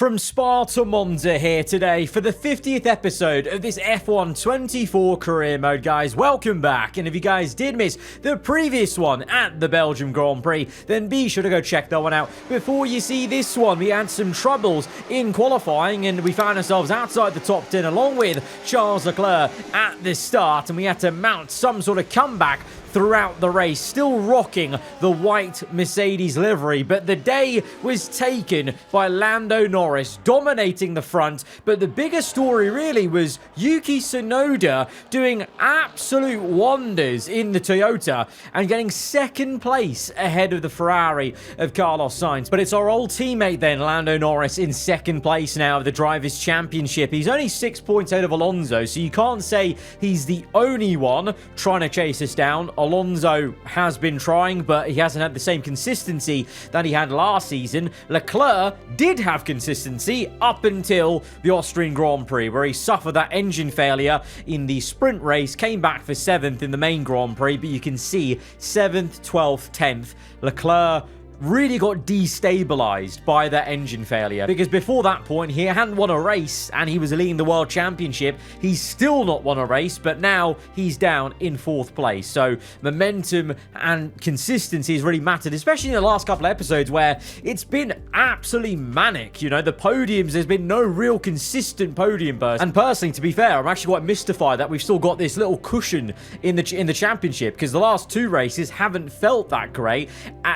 From Spa to Monza here today for the 50th episode of this F1 24 career mode, guys. Welcome back, and if you guys did miss the previous one at the Belgium Grand Prix, then be sure to go check that one out. Before you see this one, we had some troubles in qualifying, and we found ourselves outside the top 10 along with Charles Leclerc at the start, and we had to mount some sort of comeback throughout the race, still rocking the white Mercedes livery, but the day was taken by Lando Norris dominating the front. But the bigger story really was Yuki Tsunoda doing absolute wonders in the Toyota and getting second place ahead of the Ferrari of Carlos Sainz. But it's our old teammate then, Lando Norris, in second place now of the Drivers' Championship. He's only 6 points out of Alonso, so you can't say he's the only one trying to chase us down. Alonso has been trying, but he hasn't had the same consistency that he had last season. Leclerc did have consistency up until the Austrian Grand Prix, where he suffered that engine failure in the sprint race, came back for 7th in the main Grand Prix, but you can see 7th, 12th, 10th. Leclerc really got destabilized by that engine failure, because before that point he hadn't won a race and he was leading the world championship. He's still not won a race, but now he's down in 4th place. So momentum and consistency has really mattered, especially in the last couple of episodes where it's been absolutely manic. You know, the podiums, there's been no real consistent podium burst, and personally, to be fair, I'm actually quite mystified that we've still got this little cushion in the championship, because the last 2 races haven't felt that great.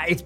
It's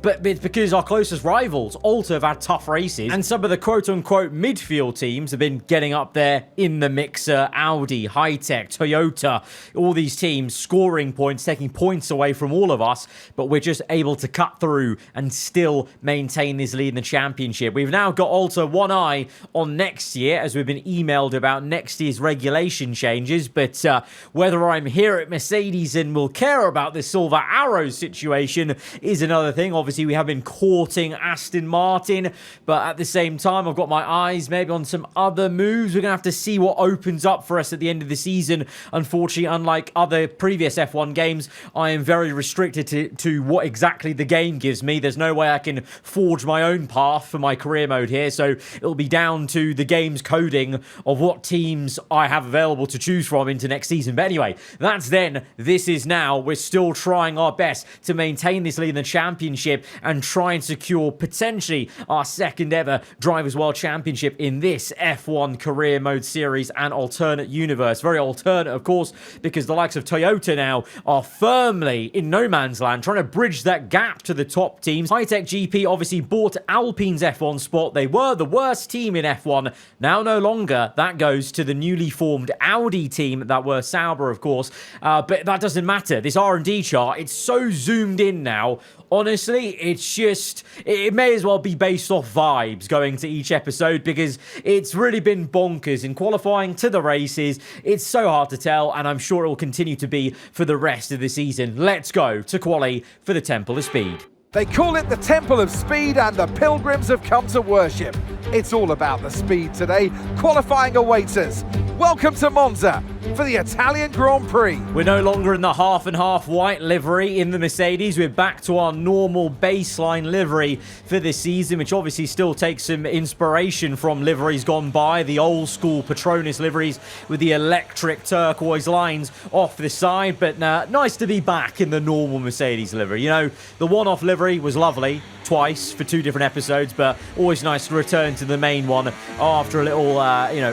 because our closest rivals also have had tough races, and some of the quote-unquote midfield teams have been getting up there in the mixer. Audi, High-Tech, Toyota, all these teams scoring points, taking points away from all of us, but we're just able to cut through and still maintain this lead in the championship. We've now got also one eye on next year, as we've been emailed about next year's regulation changes, but whether I'm here at Mercedes and will care about this Silver Arrows situation is another thing. Obviously, we have been courting Aston Martin, but at the same time, I've got my eyes maybe on some other moves. We're gonna have to see what opens up for us at the end of the season. Unfortunately, unlike other previous F1 games, I am very restricted to what exactly the game gives me. There's no way I can forge my own path for my career mode here, so it'll be down to the game's coding of what teams I have available to choose from into next season. But anyway, that's then. This is now. We're still trying our best to maintain this lead in the championship and try and secure potentially our second ever Drivers' World Championship in this F1 career mode series and alternate universe. Very alternate, of course, because the likes of Toyota now are firmly in no man's land, trying to bridge that gap to the top teams. High-Tech GP obviously bought Alpine's F1 spot. They were the worst team in F1. Now no longer. That goes to the newly formed Audi team that were Sauber, of course. But that doesn't matter. This R&D chart, it's so zoomed in now. Honestly, it's just, it may as well be based off vibes going to each episode, because it's really been bonkers in qualifying to the races. It's so hard to tell, and I'm sure it will continue to be for the rest of the season. Let's go to quali for the Temple of Speed. They call it the Temple of Speed, and the pilgrims have come to worship. It's all about the speed today. Qualifying awaits us. Welcome to Monza for the Italian Grand Prix. We're no longer in the half and half white livery in the Mercedes. We're back to our normal baseline livery for this season, which obviously still takes some inspiration from liveries gone by, the old school Petronas liveries with the electric turquoise lines off the side. But nice to be back in the normal Mercedes livery. You know, the one-off livery was lovely twice for 2 different episodes, but always nice to return to the main one after a little,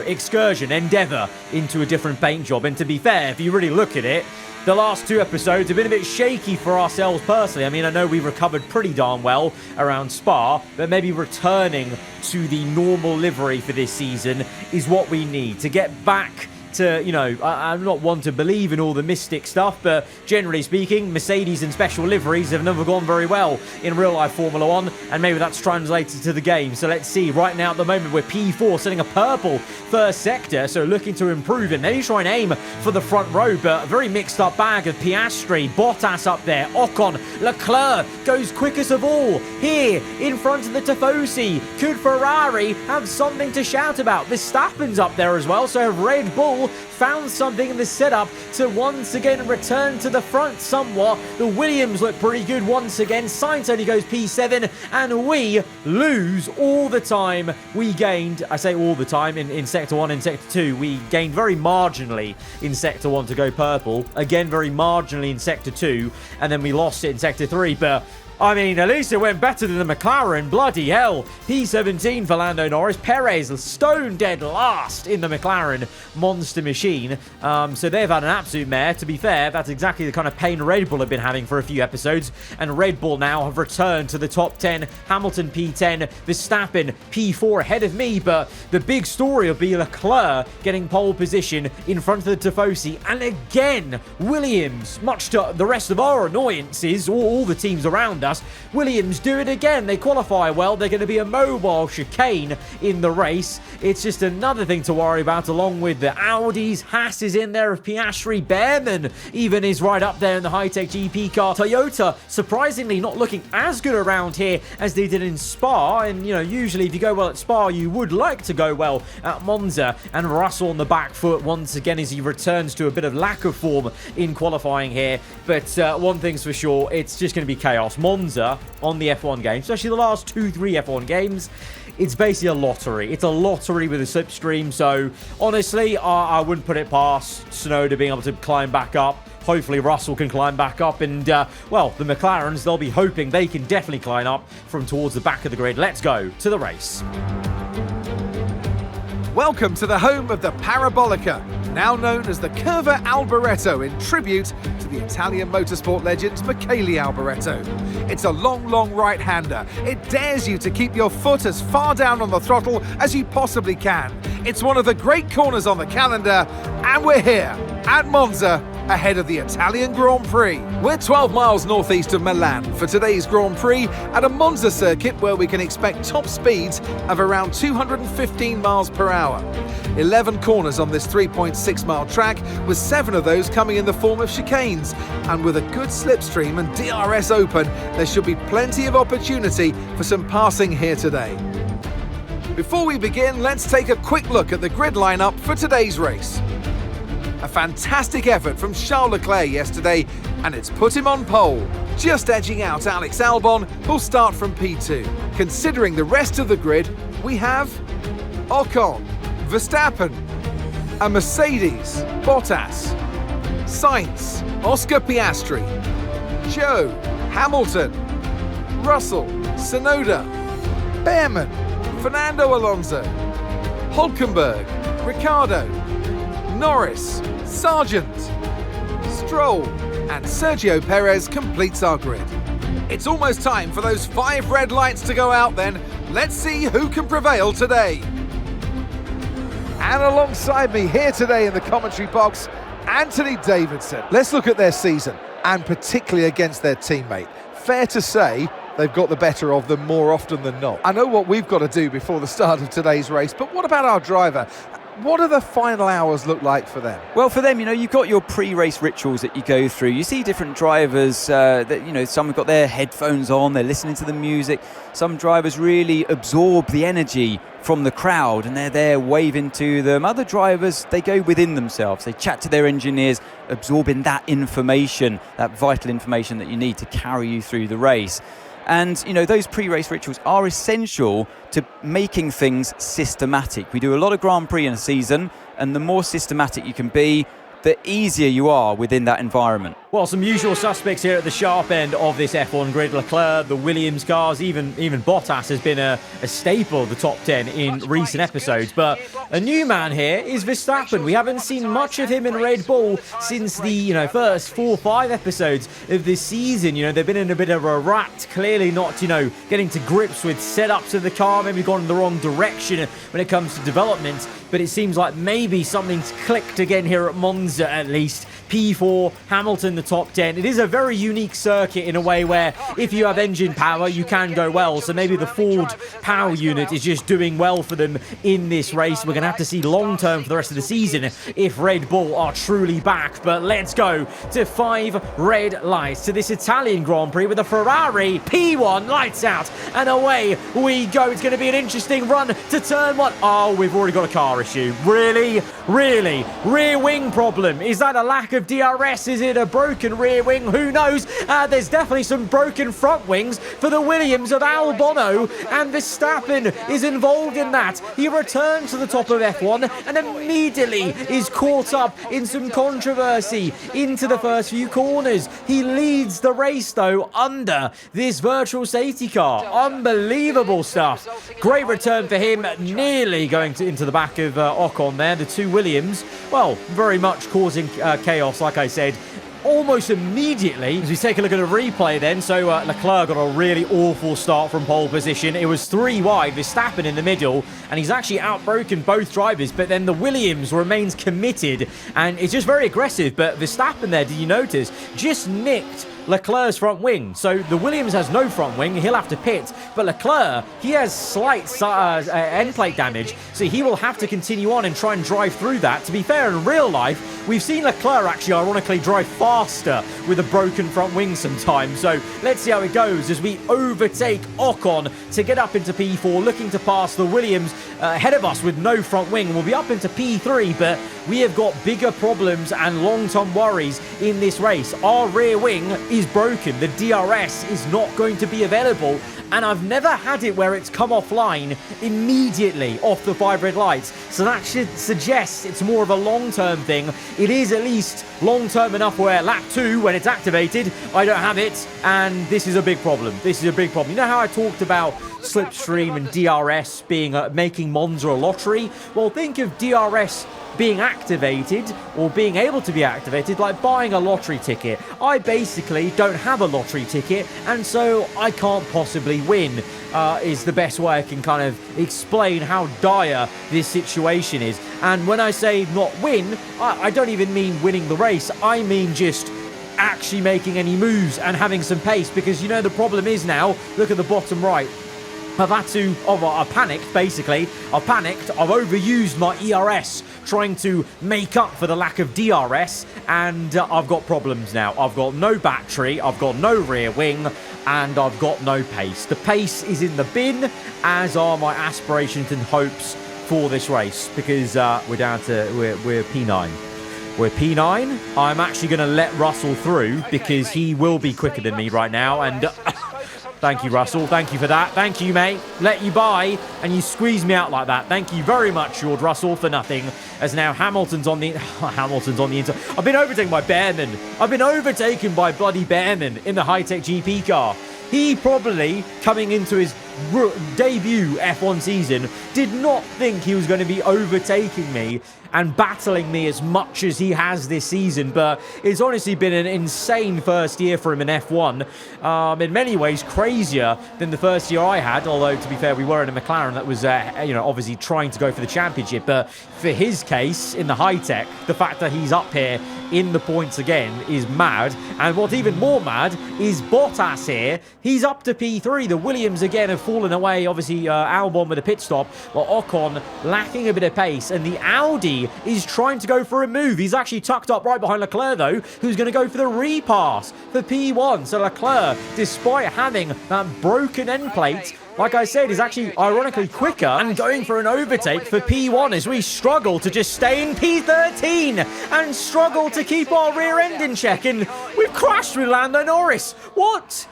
excursion, endeavour into a different paint job. And to be fair, if you really look at it, the last 2 episodes have been a bit shaky for ourselves personally. I mean, I know we've recovered pretty darn well around Spa, but maybe returning to the normal livery for this season is what we need to get back to, you know, I'm not one to believe in all the mystic stuff, but generally speaking, Mercedes and special liveries have never gone very well in real life Formula 1, and maybe that's translated to the game. So let's see. Right now at the moment, we're P4, setting a purple first sector, so looking to improve it. Maybe try and aim for the front row, but a very mixed up bag of Piastri, Bottas up there, Ocon, Leclerc goes quickest of all here in front of the Tifosi. Could Ferrari have something to shout about? Verstappen's up there as well, so have Red Bull Paul found something in the setup to once again return to the front somewhat. The Williams look pretty good once again. Sainz only goes P7, and we lose all the time we gained. I say all the time in Sector 1 and Sector 2. We gained very marginally in Sector 1 to go purple. Again, very marginally in Sector 2, and then we lost it in Sector 3, but I mean, at least it went better than the McLaren. Bloody hell. P17 for Lando Norris. Perez stone dead last in the McLaren monster machine. So they've had an absolute mare. To be fair, that's exactly the kind of pain Red Bull have been having for a few episodes. And Red Bull now have returned to the top 10. Hamilton P10, Verstappen P4 ahead of me. But the big story will be Leclerc getting pole position in front of the Tifosi. And again, Williams, much to the rest of our annoyances, all the teams around us, Williams do it again. They qualify well. They're going to be a mobile chicane in the race. It's just another thing to worry about, along with the Audis. Haas is in there, Piastri, Behrman even is right up there in the high-tech GP car. Toyota, surprisingly, not looking as good around here as they did in Spa. And, you know, usually if you go well at Spa, you would like to go well at Monza. And Russell on the back foot once again as he returns to a bit of lack of form in qualifying here. But one thing's for sure, it's just going to be chaos. Monza on the F1 game, especially the last 2-3 F1 games, it's basically a lottery. It's a lottery with a slipstream. So honestly, I wouldn't put it past Tsunoda being able to climb back up. Hopefully Russell can climb back up, and well, the McLarens, they'll be hoping they can definitely climb up from towards the back of the grid. Let's go to the race. Welcome to the home of the Parabolica, now known as the Curva Alboreto in tribute to the Italian motorsport legend Michele Alboreto. It's a long right-hander. It dares you to keep your foot as far down on the throttle as you possibly can. It's one of the great corners on the calendar, and we're here at Monza, ahead of the Italian Grand Prix. We're 12 miles northeast of Milan for today's Grand Prix at a Monza circuit where we can expect top speeds of around 215 miles per hour. 11 corners on this 3.6 mile track, with 7 of those coming in the form of chicanes. And with a good slipstream and DRS open, there should be plenty of opportunity for some passing here today. Before we begin, let's take a quick look at the grid lineup for today's race. A fantastic effort from Charles Leclerc yesterday, and it's put him on pole, just edging out Alex Albon, who'll start from P2. Considering the rest of the grid, we have Ocon, Verstappen, a Mercedes, Bottas, Sainz, Oscar Piastri, Joe, Hamilton, Russell, Tsunoda, Behrman, Fernando Alonso, Hülkenberg, Ricciardo, Norris, Sargent, Stroll, and Sergio Perez completes our grid. It's almost time for those 5 red lights to go out then. Let's see who can prevail today. And alongside me here today in the commentary box, Anthony Davidson. Let's look at their season, and particularly against their teammate. Fair to say they've got the better of them more often than not. I know what we've got to do before the start of today's race, but what about our driver? What do the final hours look like for them? Well, for them, you know, you've got your pre-race rituals that you go through. You see different drivers that, you know, some have got their headphones on, they're listening to the music. Some drivers really absorb the energy from the crowd and they're there waving to them. Other drivers, they go within themselves. They chat to their engineers, absorbing that information, that vital information that you need to carry you through the race. And, you know, those pre-race rituals are essential to making things systematic. We do a lot of Grand Prix in a season, and the more systematic you can be, the easier you are within that environment. Well, some usual suspects here at the sharp end of this F1 grid. Leclerc, the Williams cars, even Bottas has been a staple of the top 10 in recent episodes. But a new man here is Verstappen. We haven't seen much of him in Red Bull since the, you know, first 4 or 5 episodes of this season. You know, they've been in a bit of a rut, clearly not, you know, getting to grips with setups of the car, maybe gone in the wrong direction when it comes to development. But it seems like maybe something's clicked again here at Monza, at least. P4, Hamilton, the top 10. It is a very unique circuit in a way where if you have engine power, you can go well. So maybe the Ford power unit is just doing well for them in this race. We're going to have to see long-term for the rest of the season if Red Bull are truly back. But let's go to 5 red lights to this Italian Grand Prix with a Ferrari P1. Lights out and away we go. It's going to be an interesting run to turn 1. Oh, we've already got a car issue. Really? Rear wing problem. Is that a lack of DRS? Is it a broken rear wing? Who knows? There's definitely some broken front wings for the Williams of Albon, and Verstappen is involved in that. He returns to the top of F1 and immediately is caught up in some controversy into the first few corners. He leads the race though under this virtual safety car. Unbelievable stuff. Great return for him, nearly going into the back of Ocon there. The two Williams, well, very much causing chaos, like I said, almost immediately. As we take a look at a replay then, so Leclerc got a really awful start from pole position. It was 3 wide, Verstappen in the middle, and he's actually outbroken both drivers, but then the Williams remains committed, and it's just very aggressive. But Verstappen there, did you notice, just nicked Leclerc's front wing. So the Williams has no front wing. He'll have to pit. But Leclerc, he has slight end plate damage. So he will have to continue on and try and drive through that. To be fair, in real life, we've seen Leclerc actually ironically drive faster with a broken front wing sometimes. So let's see how it goes as we overtake Ocon to get up into P4, looking to pass the Williams ahead of us with no front wing. We'll be up into P3, but we have got bigger problems and long-term worries in this race. Our rear wing is broken. The DRS is not going to be available, and I've never had it where it's come offline immediately off the 5 red lights. So that should suggest it's more of a long-term thing. It is at least long-term enough where lap 2, when it's activated, I don't have it, and this is a big problem. This is a big problem. You know how I talked about slipstream and DRS being making Monza a lottery? Well, think of DRS being activated or being able to be activated like buying a lottery ticket. I basically don't have a lottery ticket, and so I can't possibly win, is the best way I can kind of explain how dire this situation is. And when I say not win, I don't even mean winning the race. I mean just actually making any moves and having some pace, because you know the problem is now, look at the bottom right. I've had to, I panicked basically. I've panicked, I've overused my ERS trying to make up for the lack of DRS, and I've got problems now. I've got no battery, I've got no rear wing, and I've got no pace. The pace is in the bin, as are my aspirations and hopes for this race, because we're down to, we're P9. We're P9. I'm actually going to let Russell through because he will be quicker than me right now, and thank you, Russell. Thank you for that. Thank you, mate. Let you by, and you squeeze me out like that. Thank you very much, George Russell, for nothing. As now Hamilton's on the inside. I've been overtaken by Behrman. I've been overtaken by bloody Behrman in the high-tech GP car. He probably, coming into his debut F1 season, did not think he was going to be overtaking me and battling me as much as he has this season. But it's honestly been an insane first year for him in F1. In many ways crazier than the first year I had, although to be fair, we were in a McLaren that was obviously trying to go for the championship. But for his case in the high-tech, the fact that he's up here in the points again is mad. And what's even more mad is Bottas here. He's up to P3. The Williams again have fallen away. Obviously Albon with a pit stop, but Ocon lacking a bit of pace, and the Audi is trying to go for a move. He's actually tucked up right behind Leclerc though, who's going to go for the repass for P1. So Leclerc, despite having that broken end plate, like I said, is actually ironically quicker and going for an overtake for P1 as we struggle to just stay in P13 and struggle to keep our rear end in check. And we've crashed with Lando Norris. What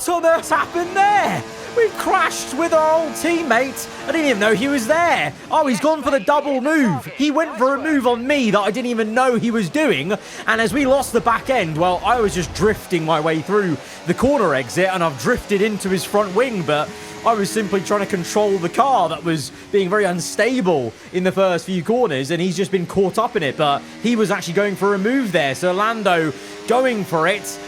on earth happened there? We've crashed with our old teammate. I didn't even know he was there. Oh, he's gone for the double move. He went for a move on me that I didn't even know he was doing. And as we lost the back end, well, I was just drifting my way through the corner exit and I've drifted into his front wing, but I was simply trying to control the car that was being very unstable in the first few corners, and he's just been caught up in it. But he was actually going for a move there. So Lando going for it.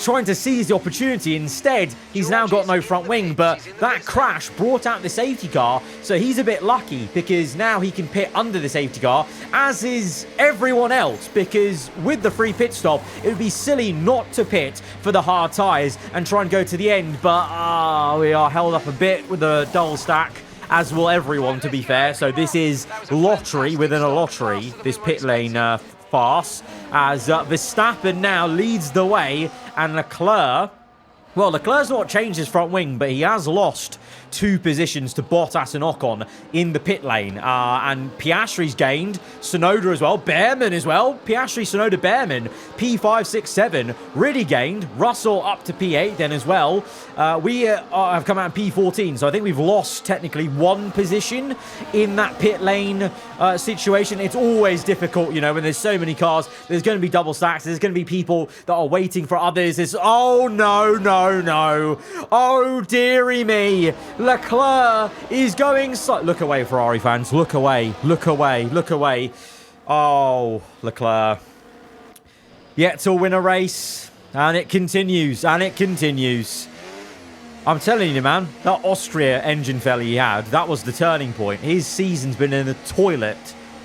trying to seize the opportunity. Instead, he's now got no front wing, but that crash brought out the safety car, so he's a bit lucky because now he can pit under the safety car, as is everyone else, because with the free pit stop, it would be silly not to pit for the hard tyres and try and go to the end, but we are held up a bit with the double stack, as will everyone, to be fair. So this is lottery within a lottery, this pit lane farce, as Verstappen now leads the way, and Leclerc, well, Leclerc's not changed his front wing, but he has lost 2 positions to Bottas and Ocon in the pit lane. And Piastri's gained, Tsunoda as well, Behrman as well. Piastri, Tsunoda, Behrman, P5, 6, 7, really gained. Russell up to P8 then as well. We have come out in P14, so I think we've lost technically 1 position in that pit lane situation. It's always difficult, you know, when there's so many cars. There's going to be double stacks. There's going to be people that are waiting for others. Oh, no. Oh, dearie me. Leclerc is going... Look away, Ferrari fans. Look away. Oh, Leclerc. Yet to win a race. And it continues. I'm telling you, man, that Austria engine failure he had, that was the turning point. His season's been in the toilet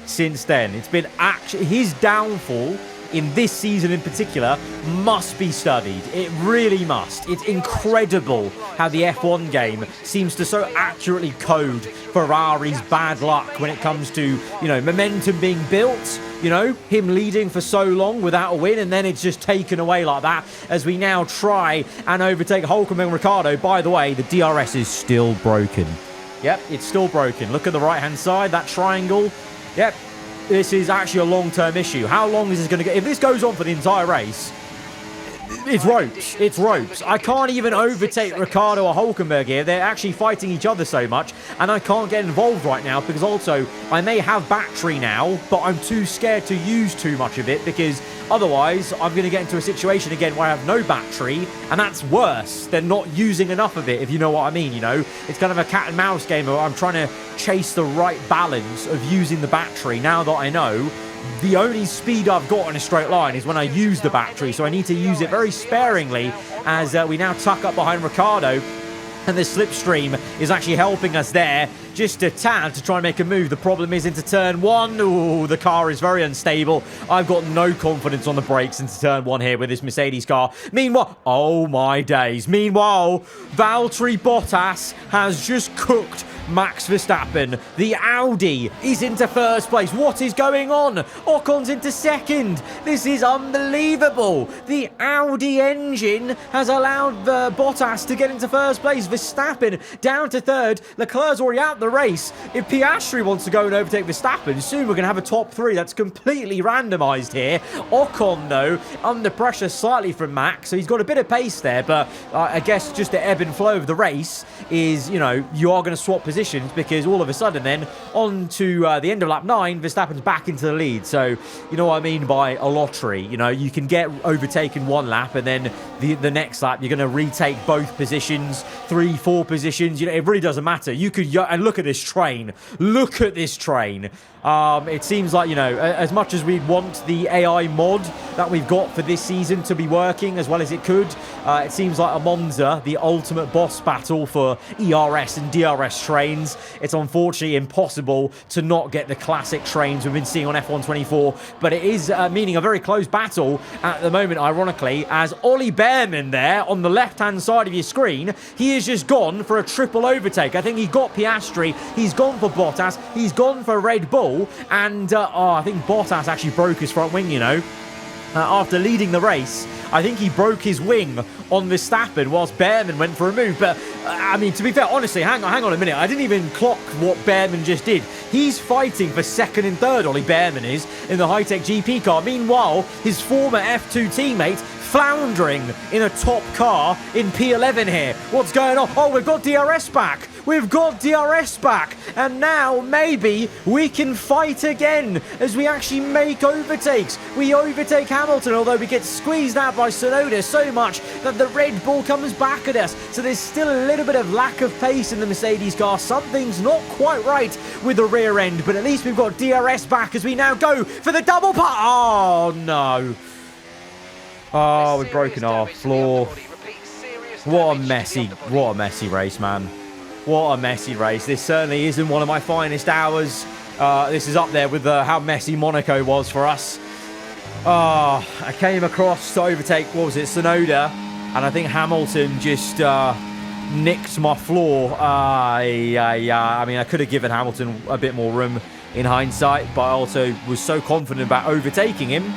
since then. It's been actually... His downfall in this season in particular must be studied. It really must. It's incredible how the F1 game seems to so accurately code Ferrari's bad luck when it comes to, you know, momentum being built, you know, him leading for so long without a win, and then it's just taken away like that as we now try and overtake Hulkenberg and Ricciardo. By the way, the DRS is still broken. Yep, it's still broken. Look at the right-hand side, that triangle. Yep. This is actually a long-term issue. How long is this going to go? If this goes on for the entire race, it's ropes. It's ropes. I can't even overtake Ricciardo or Hulkenberg here. They're actually fighting each other so much, and I can't get involved right now because also I may have battery now, but I'm too scared to use too much of it because otherwise I'm going to get into a situation again where I have no battery, and that's worse than not using enough of it, if you know what I mean, you know? It's kind of a cat and mouse game where I'm trying to chase the right balance of using the battery now that I know the only speed I've got in a straight line is when I use the battery, so I need to use it very sparingly as we now tuck up behind Ricciardo, and the slipstream is actually helping us there just a tad to try and make a move. The problem is into turn 1. Ooh, the car is very unstable. I've got no confidence on the brakes into turn 1 here with this Mercedes car. Meanwhile, oh my days. Meanwhile, Valtteri Bottas has just cooked Max Verstappen. The Audi is into first place. What is going on? Ocon's into second. This is unbelievable. The Audi engine has allowed Bottas to get into first place. Verstappen down to third. Leclerc's already out the race. If Piastri wants to go and overtake Verstappen, soon we're going to have a top 3. That's completely randomised here. Ocon, though, under pressure slightly from Max, so he's got a bit of pace there, but I guess just the ebb and flow of the race is, you know, you are going to swap positions because all of a sudden then on to the end of lap 9, Verstappen's back into the lead. So you know what I mean by a lottery. You know, you can get overtaken one lap and then the next lap you're going to retake both positions, 3, 4 positions. You know, it really doesn't matter. You could, and look at this train. Look at this train. It seems like, you know, as much as we want the AI mod that we've got for this season to be working as well as it could, it seems like a Monza, the ultimate boss battle for ERS and DRS trains. It's unfortunately impossible to not get the classic trains we've been seeing on F1 24, but it is meaning a very close battle at the moment, ironically, as Ollie Behrman there on the left-hand side of your screen, he has just gone for a triple overtake. I think he got Piastri, he's gone for Bottas, he's gone for Red Bull, and I think Bottas actually broke his front wing, you know. After leading the race, I think he broke his wing on Verstappen whilst Behrman went for a move. But, I mean, to be fair, honestly, hang on a minute. I didn't even clock what Behrman just did. He's fighting for second and third, Ollie Behrman is, in the high-tech GP car. Meanwhile, his former F2 teammate floundering in a top car in P11 here. What's going on? Oh, we've got DRS back. We've got DRS back. And now maybe we can fight again as we actually make overtakes. We overtake Hamilton, although we get squeezed out by Tsunoda so much that the Red Bull comes back at us. So there's still a little bit of lack of pace in the Mercedes car. Something's not quite right with the rear end, but at least we've got DRS back as we now go for the double putt. Oh, no. Oh, we've broken our floor. What a messy race, man. What a messy race. This certainly isn't one of my finest hours. This is up there with how messy Monaco was for us. I came across to overtake, what was it, Tsunoda, and I think Hamilton just nicked my floor. I mean, I could have given Hamilton a bit more room in hindsight, but I also was so confident about overtaking him.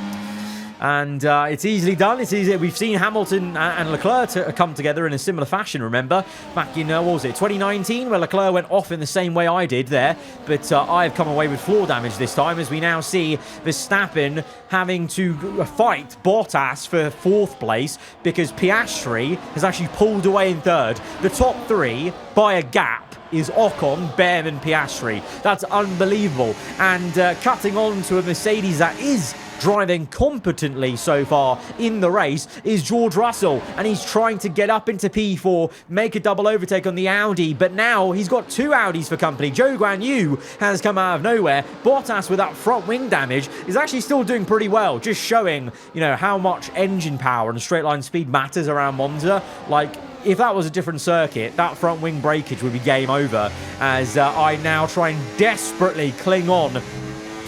And it's easily done. It's easy. We've seen Hamilton and Leclerc come together in a similar fashion, remember? Back in, what was it, 2019, where Leclerc went off in the same way I did there. But I've come away with floor damage this time, as we now see Verstappen having to fight Bottas for 4th place, because Piastri has actually pulled away in 3rd. The top 3, by a gap, is Ocon, Behrman, Piastri. That's unbelievable. And cutting on to a Mercedes that is driving competently so far in the race is George Russell, and he's trying to get up into P4, make a double overtake on the Audi, but now he's got 2 Audis for company. Zhou Guanyu has come out of nowhere. Bottas, with that front wing damage, is actually still doing pretty well, just showing, you know, how much engine power and straight line speed matters around Monza. Like, if that was a different circuit, that front wing breakage would be game over, as I now try and desperately cling on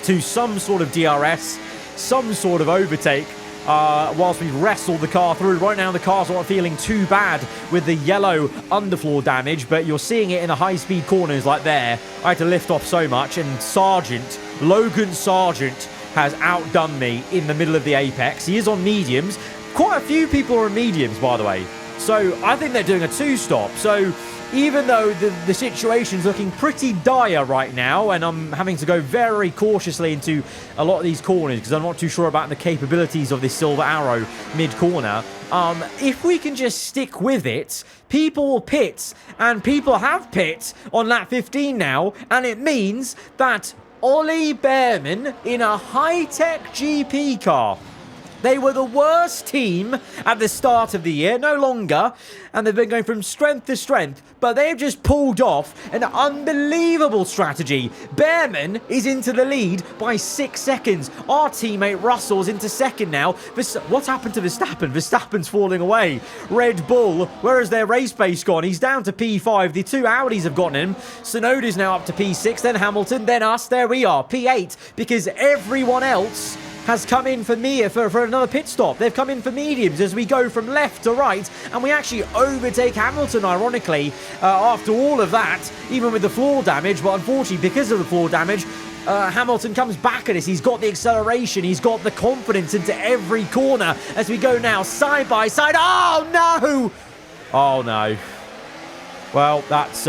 to some sort of DRS, some sort of overtake, whilst we wrestle the car through. Right now, the car's not feeling too bad with the yellow underfloor damage, but you're seeing it in the high-speed corners like there. I had to lift off so much, and Logan Sargent, has outdone me in the middle of the apex. He is on mediums. Quite a few people are on mediums, by the way. So I think they're doing a 2-stop. So even though the situation's looking pretty dire right now, and I'm having to go very cautiously into a lot of these corners because I'm not too sure about the capabilities of this Silver Arrow mid-corner, if we can just stick with it, people will pit, and people have pit on lap 15 now, and it means that Ollie Behrman in a high-tech GP car. They were the worst team at the start of the year, no longer, and they've been going from strength to strength, but they've just pulled off an unbelievable strategy. Behrman is into the lead by 6 seconds. Our teammate Russell's into second now. What's happened to Verstappen? Verstappen's falling away. Red Bull, where has their race pace gone? He's down to P5. The 2 Audis have gotten him. Tsunoda's now up to P6, then Hamilton, then us. There we are, P8, because everyone else has come in for me for another pit stop. They've come in for mediums as we go from left to right, and we actually overtake Hamilton, ironically, after all of that, even with the floor damage. But unfortunately, because of the floor damage, Hamilton comes back at us. He's got the acceleration. He's got the confidence into every corner as we go now side by side. Oh, no! Oh, no. Well, that's...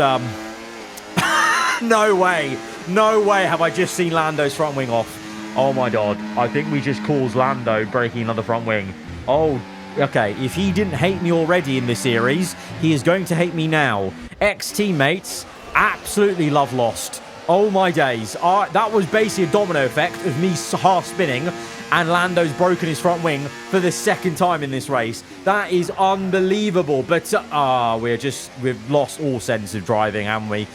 no way. No way have I just seen Lando's front wing off. Oh my god, I think we just caused Lando breaking another front wing. Oh, okay, if he didn't hate me already in this series, he is going to hate me now. Ex-teammates, absolutely love lost. Oh my days, that was basically a domino effect of me half spinning, and Lando's broken his front wing for the 2nd time in this race. That is unbelievable, but we've lost all sense of driving, haven't we?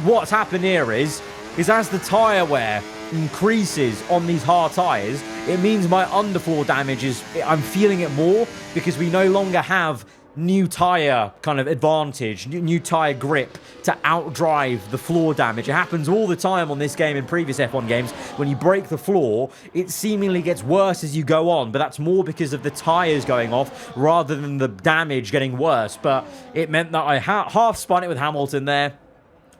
What's happened here is as the tyre wear increases on these hard tyres, it means my underfloor damage I'm feeling it more, because we no longer have new tyre kind of advantage, new tyre grip to outdrive the floor damage. It happens all the time on this game in previous F1 games. When you break the floor, it seemingly gets worse as you go on, but that's more because of the tyres going off rather than the damage getting worse. But it meant that I half spun it with Hamilton there.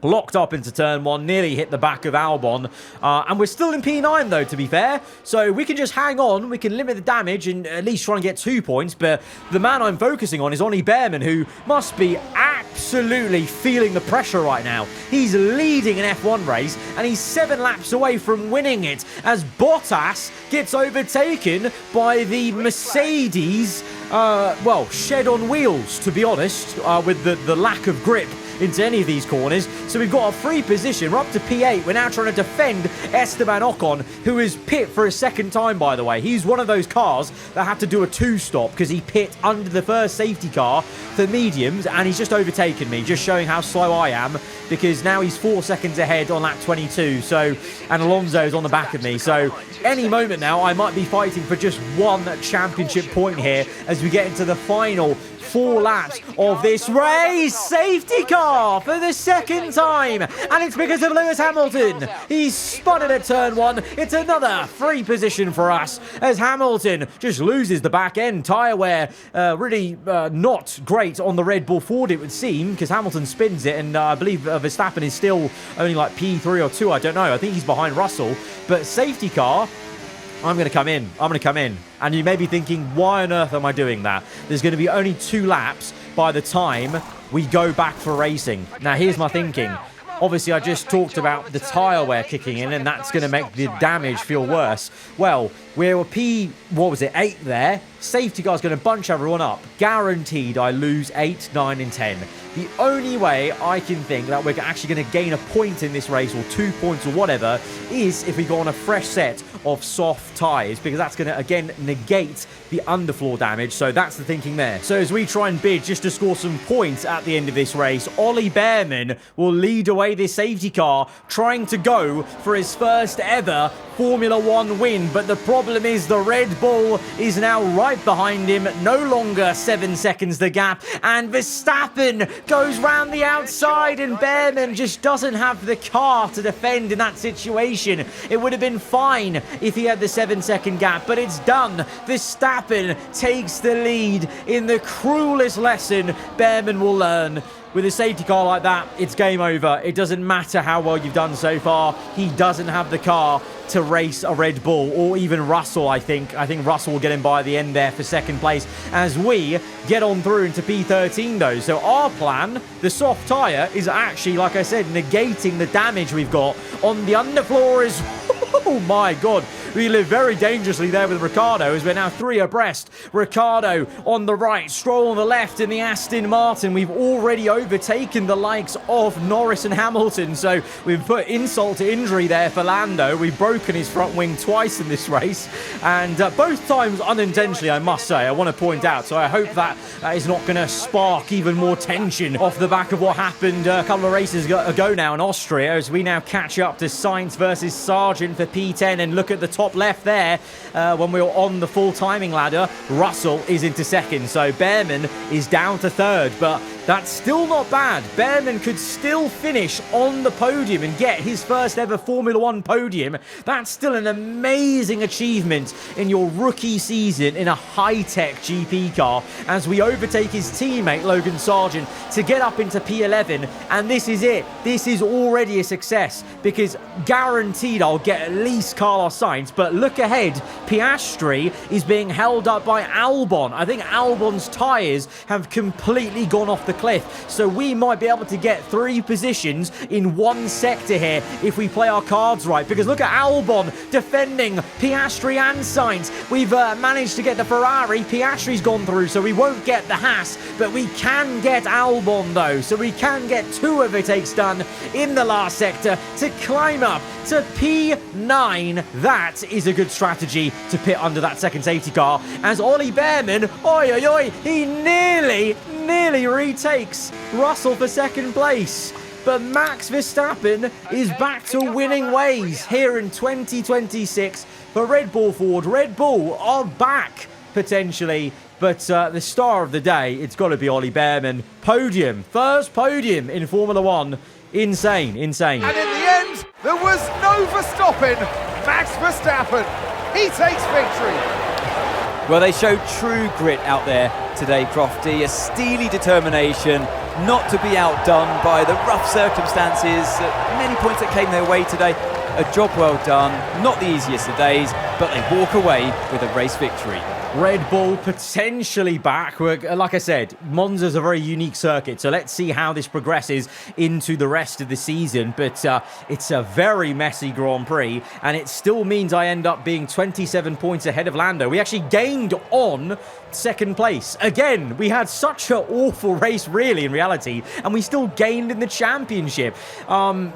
Locked up into turn 1, nearly hit the back of Albon, and we're still in P9 though, to be fair, so we can just hang on, we can limit the damage and at least try and get 2 points. But the man I'm focusing on is Ollie Behrman, who must be absolutely feeling the pressure right now. He's leading an F1 race, and he's 7 laps away from winning it, as Bottas gets overtaken by the Mercedes, well, shed on wheels, to be honest, with the lack of grip into any of these corners. So we've got a free position. We're up to P8. We're now trying to defend Esteban Ocon, who is pit for a second time, by the way. He's one of those cars that had to do a two-stop because he pit under the first safety car for mediums, and he's just overtaken me, just showing how slow I am, because now he's 4 seconds ahead on lap 22. So, and Alonso's on the back of me. So any moment now, I might be fighting for just one championship point here as we get into the final 4 laps of this race. Safety car for the second time, and it's because of Lewis Hamilton. He's spotted at turn 1. It's another free position for us as Hamilton just loses the back end. Tyre wear really not great on the Red Bull Ford, it would seem, because Hamilton spins it, and I believe Verstappen is still only like P3 or 2. I don't know. I think he's behind Russell, but safety car, I'm going to come in. I'm going to come in. And you may be thinking, why on earth am I doing that? There's going to be only 2 laps by the time we go back for racing. Now, here's my thinking. Obviously, I just talked about the tyre wear kicking in, and that's going to make the damage feel worse. Well, we're P8 there. Safety car's going to bunch everyone up. Guaranteed I lose 8, 9, and 10. The only way I can think that we're actually going to gain a point in this race, or 2 points or whatever, is if we go on a fresh set of soft tyres, because that's going to, again, negate the underfloor damage. So that's the thinking there. So as we try and bid just to score some points at the end of this race, Ollie Behrman will lead away this safety car, trying to go for his first ever Formula 1 win. But the problem is the Red Bull is now right behind him, no longer 7 seconds the gap, and Verstappen goes round the outside, and Behrman just doesn't have the car to defend in that situation. It would have been fine if he had the 7-second gap, but it's done. Verstappen takes the lead in the cruelest lesson Behrman will learn. With a safety car like that, it's game over. It doesn't matter how well you've done so far. He doesn't have the car to race a Red Bull, or even Russell, I think. I think Russell will get him by the end there for second place as we get on through into P13, though. So our plan, the soft tyre, is actually, like I said, negating the damage we've got on the underfloor is... Oh my God, we live very dangerously there with Ricciardo, as we're now 3 abreast. Ricciardo on the right, Stroll on the left in the Aston Martin. We've already overtaken the likes of Norris and Hamilton, so we've put insult to injury there for Lando. We've broken his front wing twice in this race, and both times unintentionally, I must say. I want to point out, so I hope that is not going to spark even more tension off the back of what happened a couple of races ago now in Austria, as we now catch up to Sainz versus Sargent for P10. And look at the top left there, when we were on the full timing ladder, Russell is into second, so Behrman is down to third, but that's still not bad. Behrman could still finish on the podium and get his first ever Formula 1 podium. That's still an amazing achievement in your rookie season in a high-tech GP car, as we overtake his teammate Logan Sargent to get up into P11, and this is it. This is already a success, because guaranteed I'll get at least Carlos Sainz, but look ahead, Piastri is being held up by Albon. I think Albon's tyres have completely gone off the cliff, so we might be able to get 3 positions in one sector here if we play our cards right, because look at Albon defending Piastri and Sainz. We've managed to get the Ferrari. Piastri's gone through, so we won't get the Haas, but we can get Albon though, so we can get 2 overtakes done in the last sector to climb up to P9. That is a good strategy to pit under that second safety car, as Ollie Behrman, he nearly retakes Russell for second place. But Max Verstappen is back to winning ways here in 2026 for Red Bull Ford. Red Bull are back, potentially. But the star of the day, it's got to be Ollie Behrman. Podium. First podium in Formula 1. Insane. And in the end, there was no Verstappen. Max Verstappen, he takes victory. Well, they showed true grit out there today, Crofty. A steely determination not to be outdone by the rough circumstances. Many points that came their way today. A job well done. Not the easiest of days, but they walk away with a race victory. Red Bull potentially back. Like I said, Monza's a very unique circuit, so let's see how this progresses into the rest of the season. But it's a very messy Grand Prix, and it still means I end up being 27 points ahead of Lando. We actually gained on second place. Again, we had such an awful race, really, in reality, and we still gained in the championship.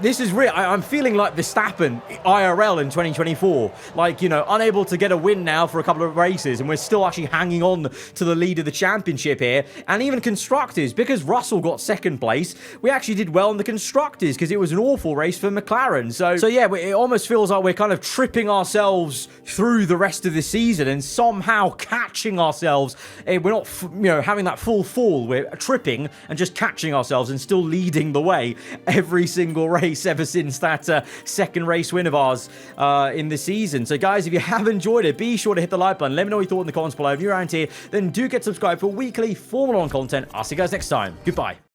This is real. I'm feeling like Verstappen IRL in 2024. Like, you know, unable to get a win now for a couple of races, and we're still actually hanging on to the lead of the championship here. And even constructors, because Russell got second place, we actually did well in the constructors because it was an awful race for McLaren. So yeah, it almost feels like we're kind of tripping ourselves through the rest of the season and somehow catching ourselves. We're not, you know, having that full fall. We're tripping and just catching ourselves and still leading the way every single race ever since that second race win of ours in the season. So guys, if you have enjoyed it, be sure to hit the like button. Let me know what you thought in the comments below. If you're around here, then do get subscribed for weekly Formula 1 content. I'll see you guys next time. Goodbye.